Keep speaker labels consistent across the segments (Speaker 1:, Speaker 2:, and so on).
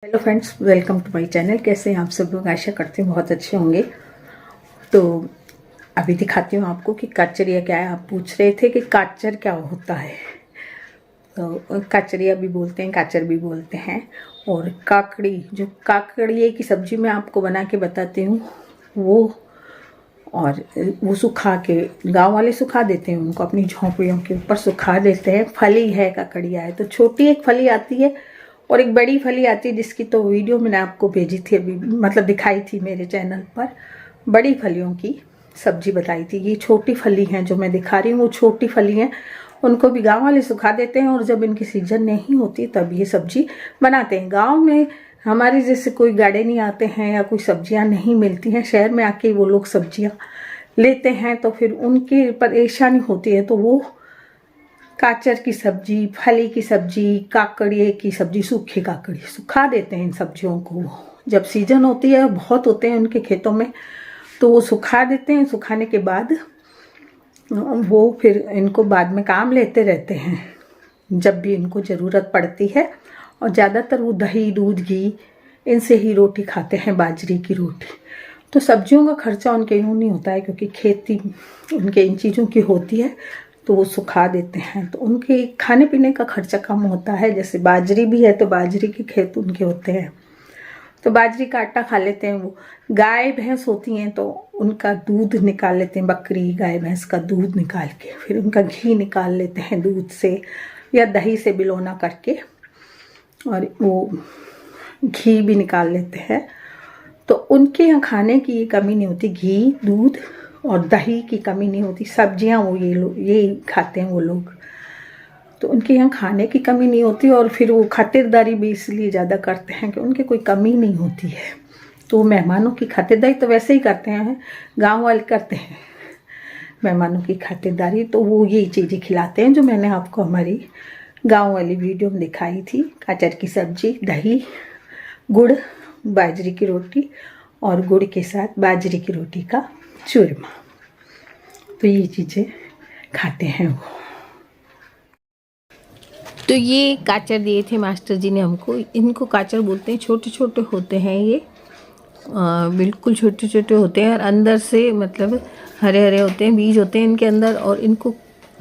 Speaker 1: Hello friends, welcome to my channel. कैसे हैं आप सब लोग? आशा करती हूँ बहुत अच्छे होंगे। तो अभी दिखाती हूँ आपको कि काचरिया क्या है। आप पूछ रहे थे कि काचर क्या होता है। तो काचरिया भी बोलते हैं, काचर भी बोलते हैं। और काकड़ी, जो काकड़िए की सब्जी मैं आपको बना के बताती हूँ वो सुखा के, गांव वाले सुखा देते हैं उनको, अपनी झोंपड़ियों के ऊपर सुखा देते हैं। फली है, काकड़िया है। तो छोटी एक फली आती है और एक बड़ी फली आती है, जिसकी तो वीडियो मैंने आपको भेजी थी अभी, मतलब दिखाई थी मेरे चैनल पर। बड़ी फलियों की सब्जी बताई थी। ये छोटी फली हैं जो मैं दिखा रही हूँ, वो छोटी फली हैं। उनको भी गांव वाले सुखा देते हैं और जब इनकी सीजन नहीं होती तब ये सब्जी बनाते हैं। गांव में हमारे जैसे कोई गाड़े नहीं आते हैं या कोई सब्जियां नहीं मिलती हैं, शहर में आके वो लोग सब्जियां लेते हैं, तो फिर उनकी परेशानी होती है। तो वो काचर की सब्जी, फली की सब्जी, काकड़िए की सब्जी, सूखी काकड़ी सुखा देते हैं इन सब्जियों को। जब सीजन होती है, बहुत होते हैं उनके खेतों में, तो वो सुखा देते हैं। सुखाने के बाद वो फिर इनको बाद में काम लेते रहते हैं जब भी इनको ज़रूरत पड़ती है। और ज़्यादातर वो दही, दूध, घी इनसे ही रोटी खाते हैं, बाजरे की रोटी। तो सब्जियों का खर्चा उनके यूँ नहीं होता है, क्योंकि खेती उनके इन चीज़ों की होती है, तो वो सुखा देते हैं। तो उनके खाने पीने का खर्चा कम होता है। जैसे बाजरी भी है तो बाजरी के खेत उनके होते हैं, तो बाजरी का आटा खा लेते हैं वो। गाय भैंस होती हैं तो उनका दूध निकाल लेते हैं, बकरी गाय भैंस का दूध निकाल के फिर उनका घी निकाल लेते हैं दूध से या दही से बिलोना करके, और वो घी भी निकाल लेते हैं। तो उनके यहाँ खाने की कमी नहीं होती, घी, दूध और दही की कमी नहीं होती। सब्जियां वो ये खाते हैं वो लोग, तो उनके यहाँ खाने की कमी नहीं होती। और फिर वो खातिरदारी भी इसलिए ज़्यादा करते हैं कि उनके कोई कमी नहीं होती है। तो मेहमानों की खातिरदारी तो वैसे ही करते हैं, गांव वाले करते हैं मेहमानों की खातिरदारी। तो वो यही चीज़ें खिलाते हैं जो मैंने आपको हमारी गांव वाली वीडियो में दिखाई थी। काचर की सब्जी, दही, गुड़, बाजरे की रोटी और गुड़ के साथ बाजरे की रोटी का चूरमा। तो ये चीज़ें खाते हैं वो। तो ये काचर दिए थे मास्टर जी ने हमको। इनको काचर बोलते हैं। छोटे छोटे होते हैं ये, बिल्कुल छोटे छोटे होते हैं और अंदर से मतलब हरे हरे होते हैं, बीज होते हैं इनके अंदर। और इनको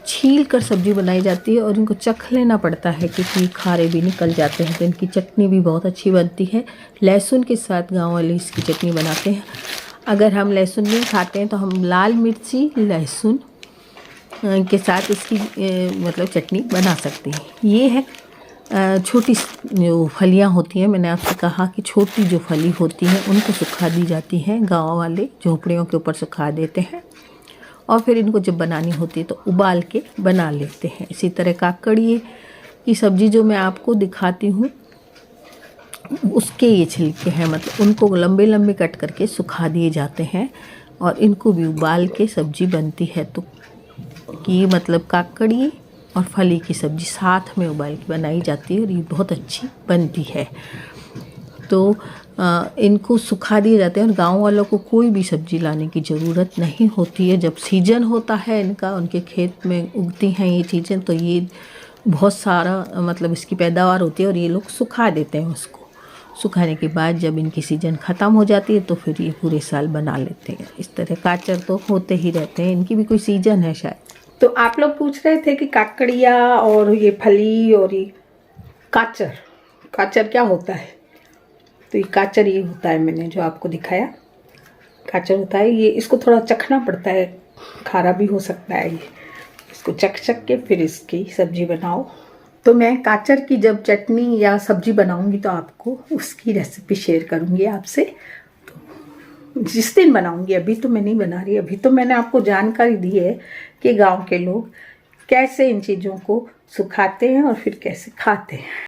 Speaker 1: छील कर सब्जी बनाई जाती है और इनको चख लेना पड़ता है, क्योंकि खारे भी निकल जाते हैं। तो इनकी चटनी भी बहुत अच्छी बनती है। लहसुन के साथ गांव वाले इसकी चटनी बनाते हैं। अगर हम लहसुन नहीं खाते हैं तो हम लाल मिर्ची, लहसुन के साथ इसकी मतलब चटनी बना सकते हैं। ये है छोटी जो फलियां होती हैं, मैंने आपसे कहा कि छोटी जो फली होती हैं उनको सुखा दी जाती हैं। गांव वाले झोंपड़ियों के ऊपर सुखा देते हैं और फिर इनको जब बनानी होती है तो उबाल के बना लेते हैं। इसी तरह काकड़िए की सब्ज़ी जो मैं आपको दिखाती हूँ, उसके ये छिलके हैं, मतलब उनको लंबे लंबे कट करके सुखा दिए जाते हैं और इनको भी उबाल के सब्ज़ी बनती है। तो कि मतलब काकड़ी और फली की सब्ज़ी साथ में उबाल के बनाई जाती है और ये बहुत अच्छी बनती है। तो इनको सुखा दिए जाते हैं और गांव वालों को कोई भी सब्ज़ी लाने की ज़रूरत नहीं होती है। जब सीजन होता है इनका, उनके खेत में उगती हैं ये चीज़ें, तो ये बहुत सारा मतलब इसकी पैदावार होती है और ये लोग सुखा देते हैं उसको। सुखाने के बाद जब इनकी सीजन ख़त्म हो जाती है तो फिर ये पूरे साल बना लेते हैं। इस तरह काचर तो होते ही रहते हैं, इनकी भी कोई सीजन है शायद। तो आप लोग पूछ रहे थे कि काकड़िया और ये फली और ये काचर, काचर क्या होता है। तो ये काचर ये होता है, मैंने जो आपको दिखाया काचर होता है ये। इसको थोड़ा चखना पड़ता है, खारा भी हो सकता है ये। इसको चख के फिर इसकी सब्जी बनाओ। तो मैं काचर की जब चटनी या सब्जी बनाऊंगी तो आपको उसकी रेसिपी शेयर करूंगी आपसे, तो जिस दिन बनाऊंगी। अभी तो मैं नहीं बना रही, अभी तो मैंने आपको जानकारी दी है कि गांव के लोग कैसे इन चीज़ों को सुखाते हैं और फिर कैसे खाते हैं।